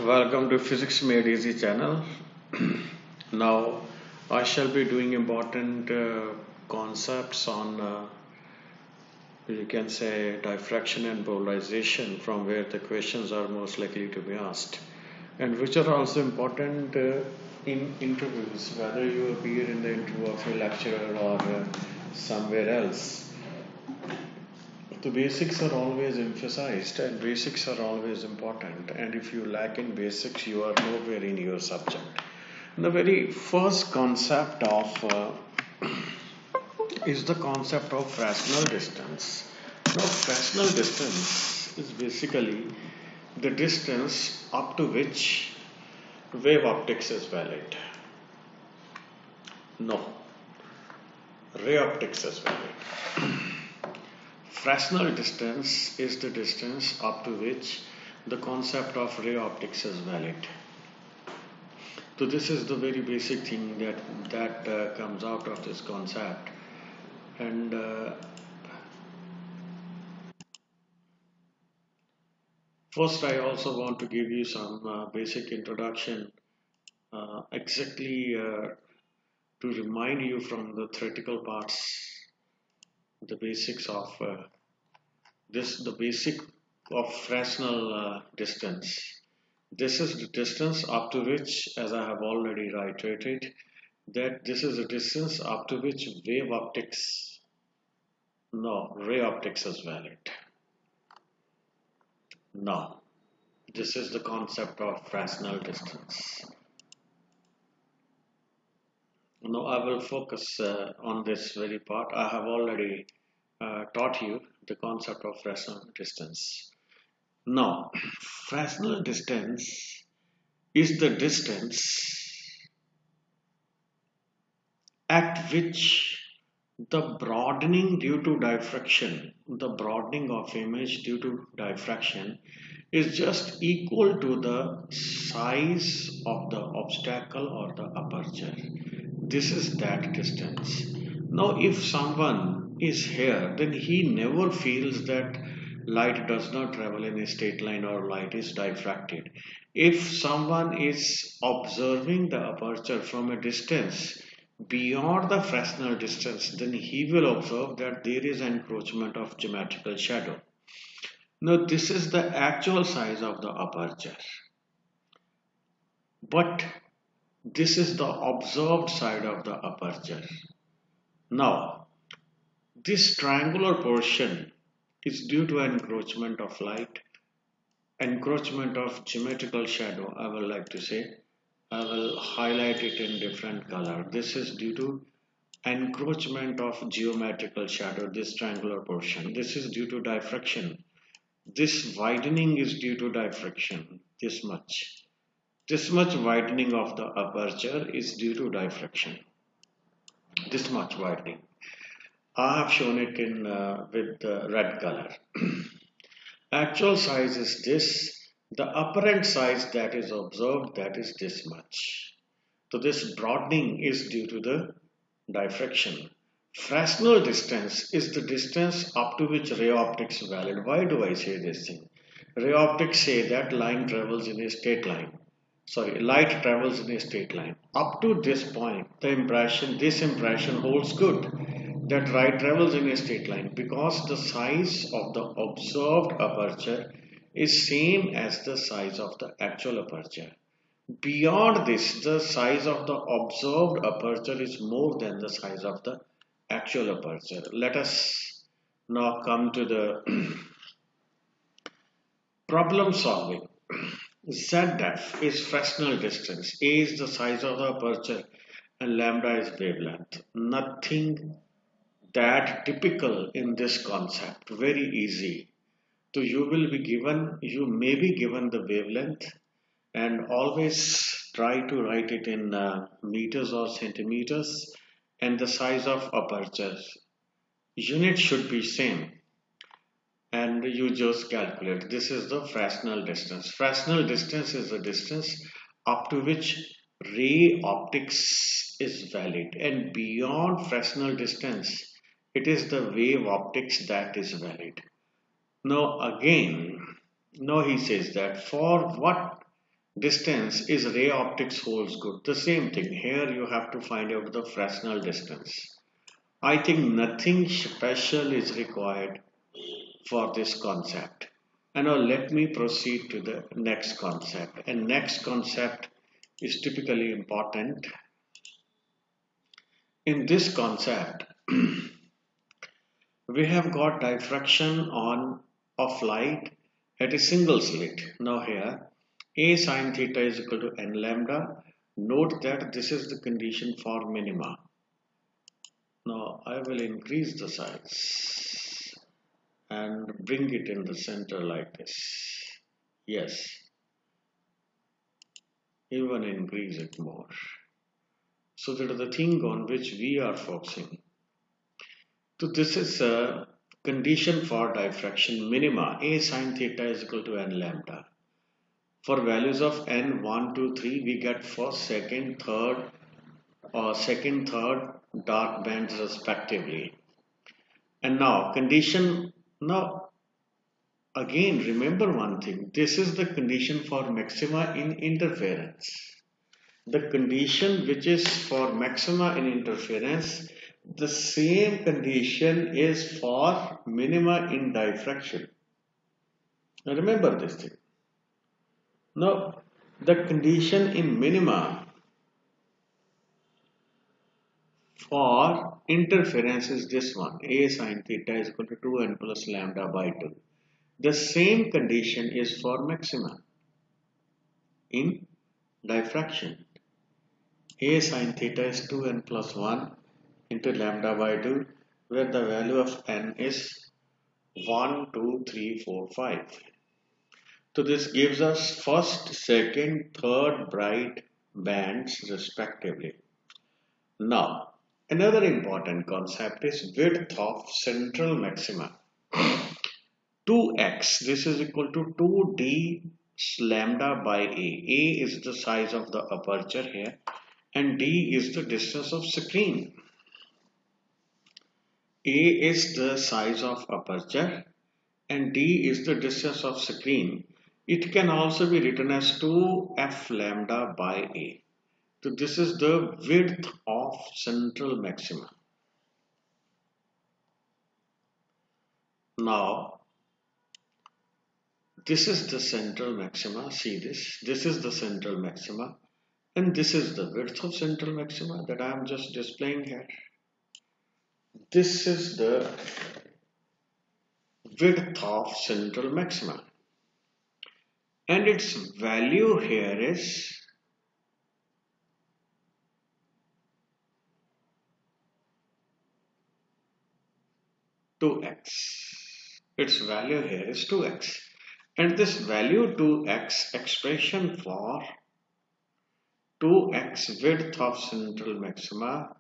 Welcome to Physics Made Easy channel. Now I shall be doing important concepts on you can say diffraction and polarization, from where the questions are most likely to be asked, and which are also important in interviews, whether you appear in the interview of a lecturer or somewhere else. The basics are always emphasized and basics are always important, and if you lack in basics you are nowhere in your subject. The very first concept of is the concept of Fresnel distance. Now Fresnel distance is basically the distance up to which wave optics is valid. No, ray optics is valid. Fresnel distance is the distance up to which the concept of ray optics is valid. So this is the very basic thing that comes out of this concept, and first I also want to give you some basic introduction, exactly to remind you from the theoretical parts the basics of the basic of Fresnel distance. This is the distance up to which, as I have already reiterated, that this is the distance up to which wave optics, no, ray optics is valid. Now, this is the concept of Fresnel distance. Now I will focus on this very part. I have already taught you the concept of Fresnel distance. Now, Fresnel distance is the distance at which the broadening due to diffraction, the broadening of image due to diffraction, is just equal to the size of the obstacle or the aperture. This is that distance. Now if someone is here, then he never feels that light does not travel in a straight line or light is diffracted. If someone is observing the aperture from a distance beyond the Fresnel distance, then he will observe that there is encroachment of geometrical shadow. Now this is the actual size of the aperture, but this is the observed side of the aperture. Now this triangular portion is due to encroachment of light, encroachment of geometrical shadow, I will like to say. I will highlight it in different color. This is due to encroachment of geometrical shadow, this triangular portion. This is due to diffraction. This widening is due to diffraction, this much. This much widening of the aperture is due to diffraction. This much widening. I have shown it in with the red color. Actual size is this. The apparent size that is observed, that is this much. So this broadening is due to the diffraction. Fresnel distance is the distance up to which ray optics is valid. Why do I say this thing? Ray optics say that line travels in a straight line. Sorry, light travels in a straight line. Up to this point, this impression holds good, that light travels in a straight line, because the size of the observed aperture is same as the size of the actual aperture. Beyond this, the size of the observed aperture is more than the size of the actual aperture. Let us now come to the problem solving. ZF is Fresnel distance, A is the size of the aperture, and lambda is wavelength. Nothing that typical in this concept, very easy. So you may be given the wavelength, and always try to write it in meters or centimeters, and the size of aperture. Unit should be same, and you just calculate. This is the Fresnel distance. Fresnel distance is the distance up to which ray optics is valid, and beyond Fresnel distance, it is the wave optics that is valid. Now again, now he says that for what distance is ray optics holds good. The same thing. Here you have to find out the Fresnel distance. I think nothing special is required for this concept. And now let me proceed to the next concept. And next concept is typically important. In this concept, we have got diffraction of light at a single slit. Now here, A sin theta is equal to n lambda. Note that this is the condition for minima. Now I will increase the size and bring it in the center like this. Yes, even increase it more. So that is the thing on which we are focusing. So this is a condition for diffraction minima. A sin theta is equal to n lambda. For values of n 1, 2, 3, we get first, second, third, dark bands respectively. And now condition, now again remember one thing, this is the condition for maxima in interference. The condition which is for maxima in interference, the same condition is for minima in diffraction. Now remember this thing. Now the condition in minima for interference is this one. A sin theta is equal to 2n plus lambda by 2. The same condition is for maxima in diffraction. A sin theta is 2n plus 1 into lambda by 2, where the value of n is 1, 2, 3, 4, 5. So this gives us first, second, third bright bands respectively. Now, another important concept is width of central maxima. 2x, this is equal to 2d lambda by a. A is the size of the aperture here and d is the distance of screen. A is the size of aperture and d is the distance of screen. It can also be written as 2f lambda by a. So this is the width of central maxima. Now, this is the central maxima. See this. This is the central maxima. And this is the width of central maxima that I am just displaying here. This is the width of central maxima. And its value here is 2x. Its value here is 2x. And this value 2x expression for 2x width of central maxima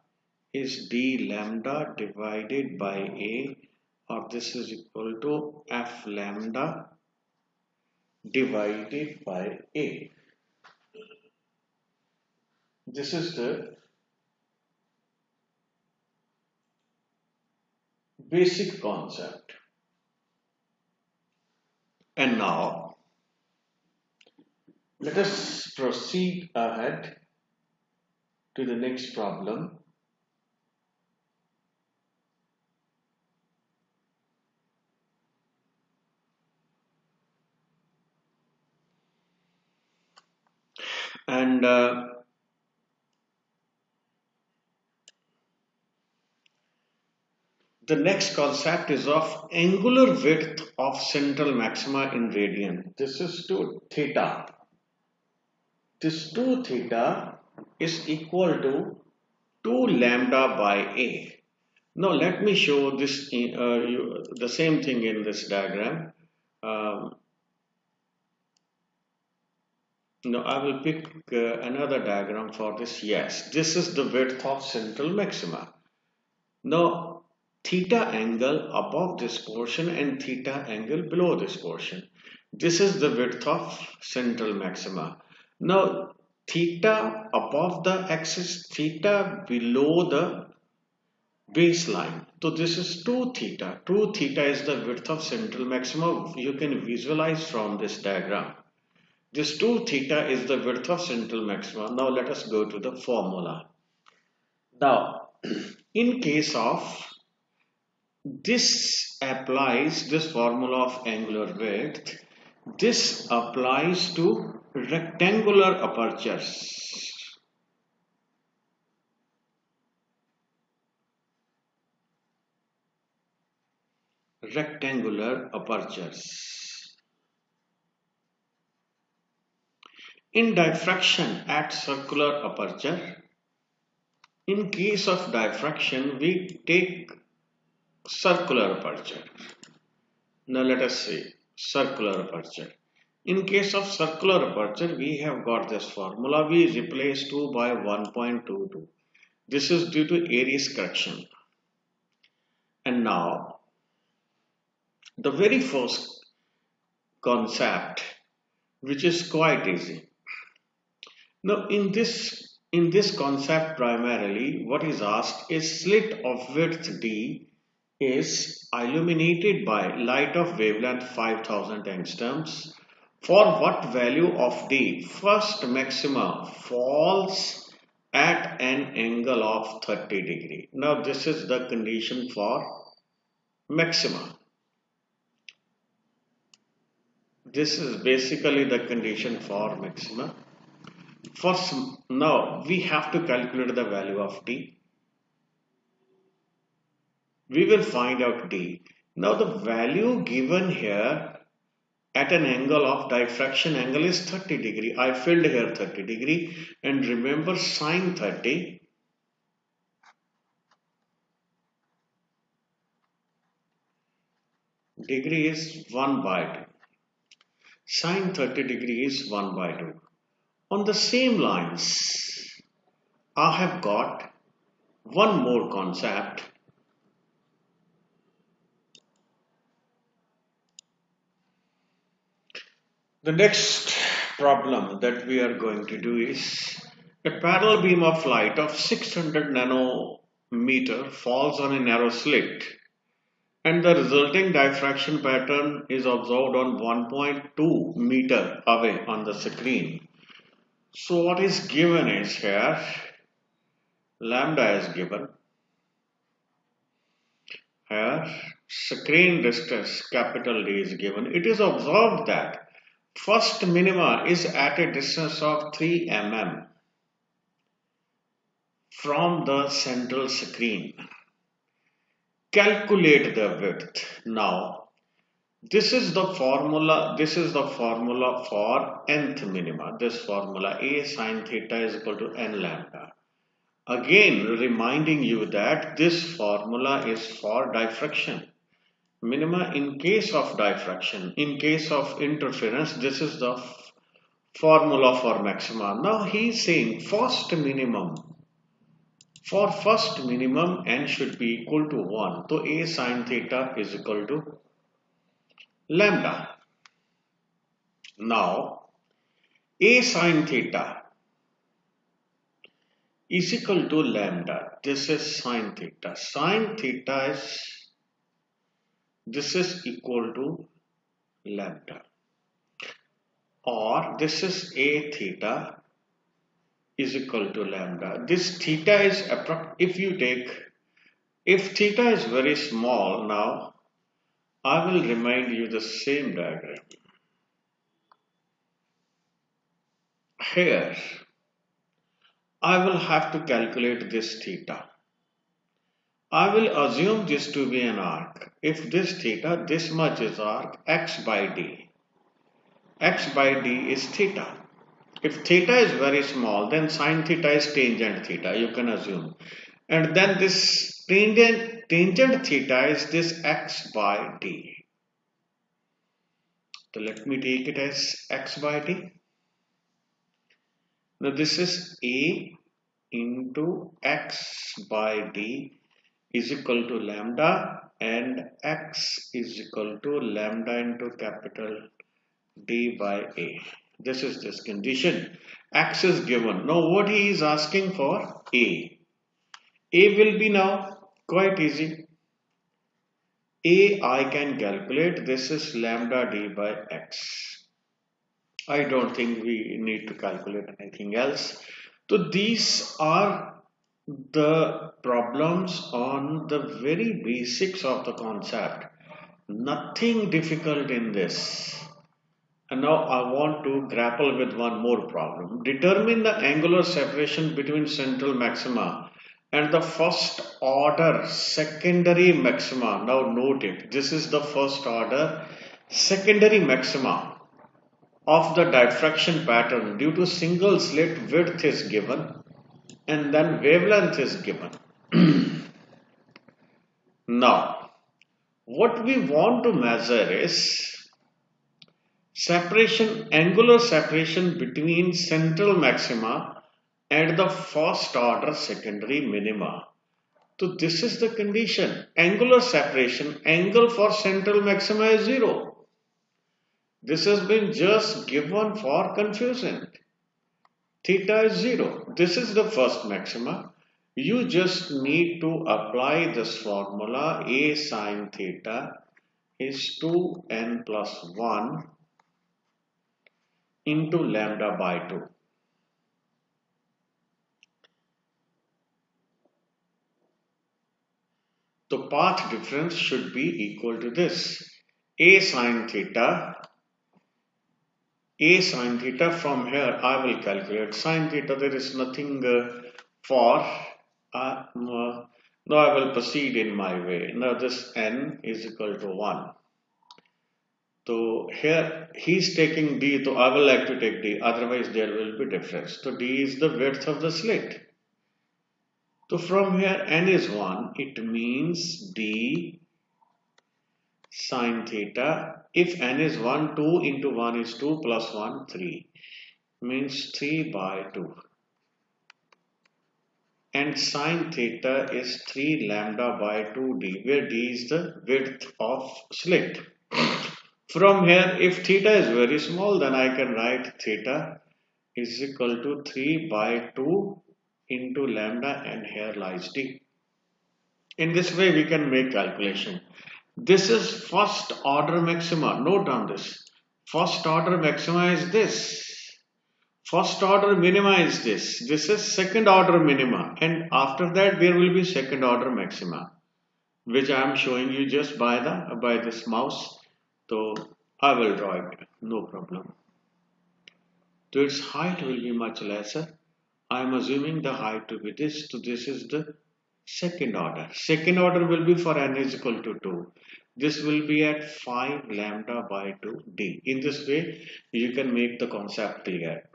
is d lambda divided by a, or this is equal to f lambda divided by a. This is the basic concept. And now let us proceed ahead to the next problem. And the next concept is of angular width of central maxima in radian. This is 2 theta. This 2 theta is equal to 2 lambda by a. Now let me show this the same thing in this diagram. Now I will pick another diagram for this. Yes, this is the width of central maxima. Now theta angle above this portion and theta angle below this portion. This is the width of central maxima. Now theta above the axis, theta below the baseline. So this is 2 theta. 2 theta is the width of central maxima. You can visualize from this diagram. This 2 theta is the width of central maxima. Now let us go to the formula. Now, in case of this formula of angular width, this applies to rectangular apertures. Rectangular apertures. In diffraction at circular aperture, in case of diffraction, we take circular aperture. Now let us see circular aperture. In case of circular aperture, we have got this formula. We replace 2 by 1.22. This is due to Airy's correction. And now, the very first concept, which is quite easy. Now, in this concept, primarily, what is asked is slit of width d is illuminated by light of wavelength 5000 angstroms. For what value of d first maxima falls at an angle of 30 degree. Now this is the condition for maxima. This is basically the condition for maxima. First, now we have to calculate the value of d. We will find out d. Now the value given here at an angle of diffraction angle is 30 degree. I filled here 30 degree, and remember sine 30 degree is 1 by 2. Sine 30 degree is 1 by 2. On the same lines, I have got one more concept. The next problem that we are going to do is a parallel beam of light of 600 nanometer falls on a narrow slit, and the resulting diffraction pattern is observed on 1.2 meter away on the screen. So what is given is here, lambda is given, here screen distance capital D is given. It is observed that first minima is at a distance of 3 mm from the central screen. Calculate the width. Now, this is the formula for nth minima. This formula A sine theta is equal to n lambda. Again, reminding you that this formula is for diffraction. Minima in case of diffraction, in case of interference, this is the formula for maxima. Now he is saying first minimum. For first minimum, n should be equal to 1. So A sine theta is equal to lambda. Now, A sine theta is equal to lambda. This is sine theta. Sine theta is, this is equal to lambda, or this is A theta is equal to lambda. This theta is, if theta is very small, now I will remind you the same diagram. Here, I will have to calculate this theta. I will assume this to be an arc. If this theta, this much is arc, x by d. X by d is theta. If theta is very small, then sine theta is tangent theta, you can assume. And then this tangent theta is this x by d. So let me take it as x by d. Now this is A into x by d is equal to lambda, and x is equal to lambda into capital D by A. This is this condition. X is given. Now what he is asking for? A. A will be now quite easy. A I can calculate. This is lambda D by x. I don't think we need to calculate anything else. So these are the problems on the very basics of the concept. Nothing difficult in this. And now I want to grapple with one more problem. Determine the angular separation between central maxima and the first order secondary maxima. Now note it. This is the first order secondary maxima of the diffraction pattern due to single slit width is given and then wavelength is given. Now, what we want to measure is angular separation between central maxima and the first order secondary minima. So this is the condition. Angular separation, angle for central maxima is 0. This has been just given for confusion. Theta is 0. This is the first maxima. You just need to apply this formula. A sine theta is 2n plus 1 into lambda by 2. The path difference should be equal to this. A sine theta from here I will calculate sine theta. There is nothing for now I will proceed in my way. Now this n is equal to 1. So here he is taking d, so I will like to take d, otherwise there will be difference. So d is the width of the slit. So from here n is 1, it means d sine theta. If n is 1, 2 into 1 is 2 plus 1, 3. Means 3 by 2. And sine theta is 3 lambda by 2d, where d is the width of slit. From here, if theta is very small, then I can write theta is equal to 3 by 2 into lambda, and here lies d. In this way, we can make calculation. This is first order maxima. Note on this. First order maxima is this. First order minima is this. This is second order minima. And after that, there will be second order maxima, which I am showing you just by this mouse. So I will draw it. No problem. So its height will be much lesser. I am assuming the height to be this. So this is the second order. Second order will be for n is equal to 2. This will be at 5 lambda by 2 d. In this way, you can make the concept clear.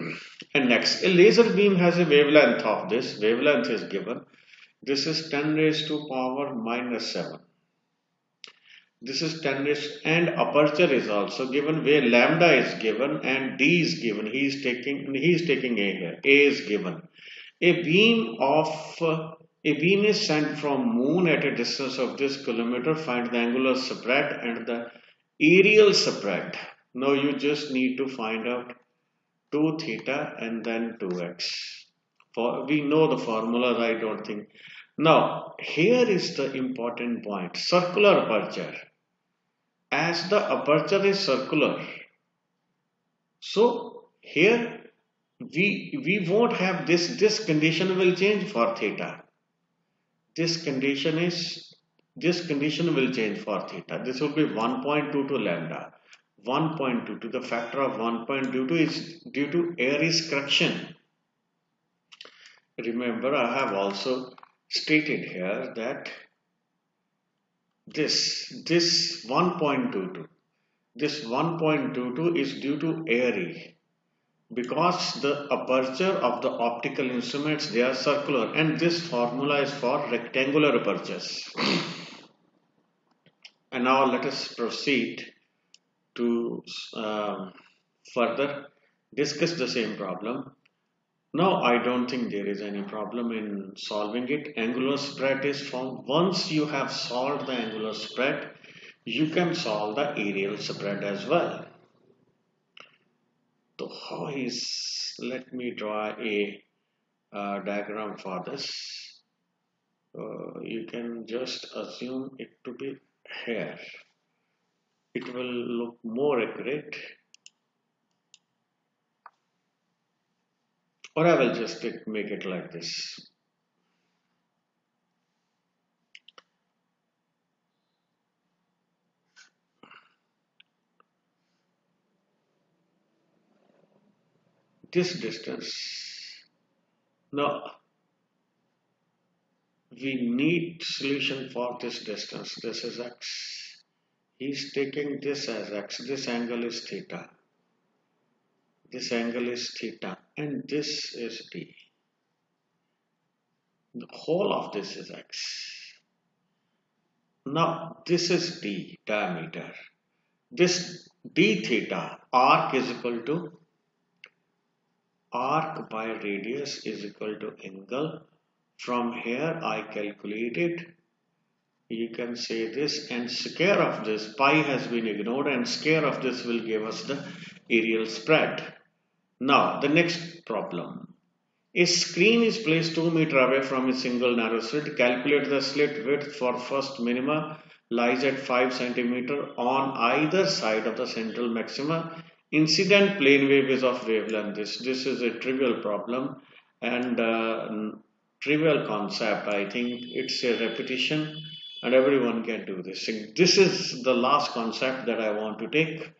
And next, a laser beam has a wavelength of this. Wavelength is given. This is 10 raised to power minus 7. This is 10 raised, and aperture is also given, where lambda is given and d is given. He is taking a here. A is given. A beam is sent from moon at a distance of this kilometer. Find the angular spread and the aerial spread. Now you just need to find out 2 theta and then 2x. We know the formulas, I don't think. Now here is the important point. Circular aperture. As the aperture is circular, so here we won't have this condition will change for theta. This condition will change for theta. This will be 1.22 lambda. 1.22. The factor of 1.22 is due to Airy's correction. Remember, I have also stated here that this 1.22 is due to Airy, because the aperture of the optical instruments, they are circular, and this formula is for rectangular apertures. And now let us proceed to further discuss the same problem. Now I don't think there is any problem in solving it. Angular spread is found. Once you have solved the angular spread, you can solve the aerial spread as well. So let me draw a diagram for this. You can just assume it to be here. It will look more accurate. or I will just make it like this. This distance. Now we need solution for this distance. This is x. He's taking this as x. This angle is theta. This angle is theta. And this is d. The whole of this is x. Now this is d diameter. This d theta arc is equal to arc by radius is equal to angle. From here I calculated, you can say this, and square of this, pi has been ignored, and square of this will give us the aerial spread. Now the next problem. A screen is placed 2 meters away from a single narrow slit. Calculate the slit width for first minima lies at 5 cm on either side of the central maxima. Incident plane wave is of wavelength. This is a trivial problem and trivial concept. I think it's a repetition and everyone can do this. This is the last concept that I want to take.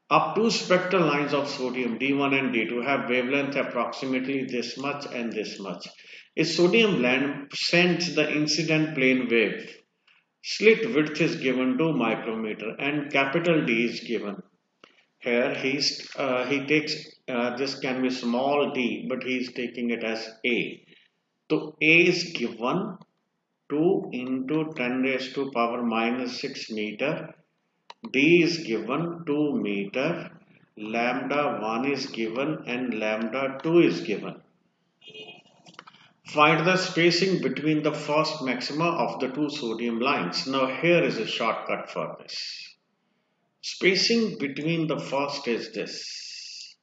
Up to spectral lines of sodium D1 and D2 have wavelength approximately this much and this much. A sodium lamp sends the incident plane wave. Slit width is given 2 micrometer and capital D is given. Here he takes this can be small d, but he is taking it as A. So A is given 2 into 10 raised to power minus 6 meter. D is given 2 meter, lambda 1 is given and lambda 2 is given. Find the spacing between the first maxima of the two sodium lines. Now here is a shortcut for this. Spacing between the first is this.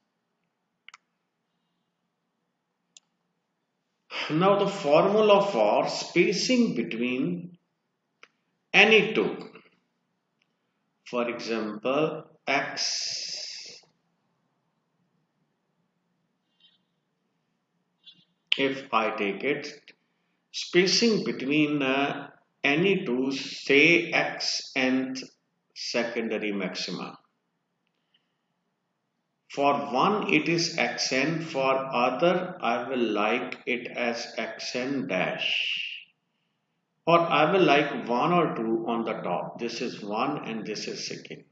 Now the formula for spacing between any two. For example, x, if I take it, spacing between any two, say x nth secondary maxima. For one it is xn, for other I will like it as xn dash. Or I will like 1 or 2 on the top. This is 1 and this is second.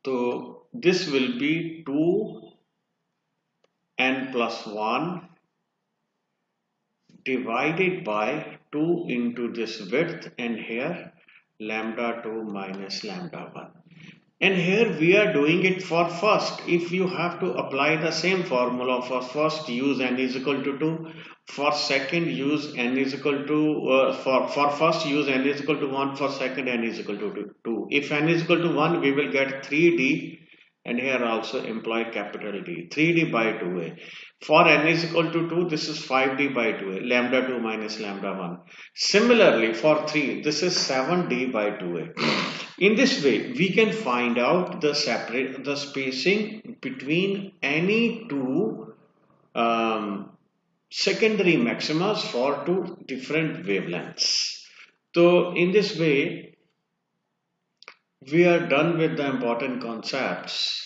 So this will be 2n plus 1 divided by 2 into this width, and here lambda 2 minus lambda 1. And here we are doing it for first. If you have to apply the same formula for first, use n is equal to 2. For second, use n is equal to, for first use n is equal to 1. For second, n is equal to 2. If n is equal to 1, we will get 3d, and here also employ capital D, 3d by 2a. For n is equal to 2, this is 5d by 2a, lambda 2 minus lambda 1. Similarly, for 3, this is 7d by 2a. In this way, we can find out the spacing between any two secondary maximas for two different wavelengths. So in this way, we are done with the important concepts.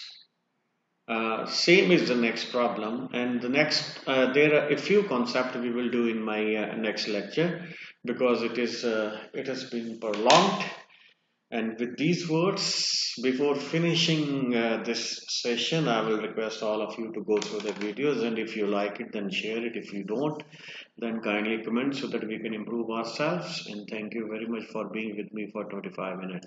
Same is the next problem, and the next there are a few concepts we will do in my next lecture, because it has been prolonged. And with these words, before finishing this session, I will request all of you to go through the videos, and if you like it, then share it. If you don't, then kindly comment so that we can improve ourselves. And thank you very much for being with me for 25 minutes.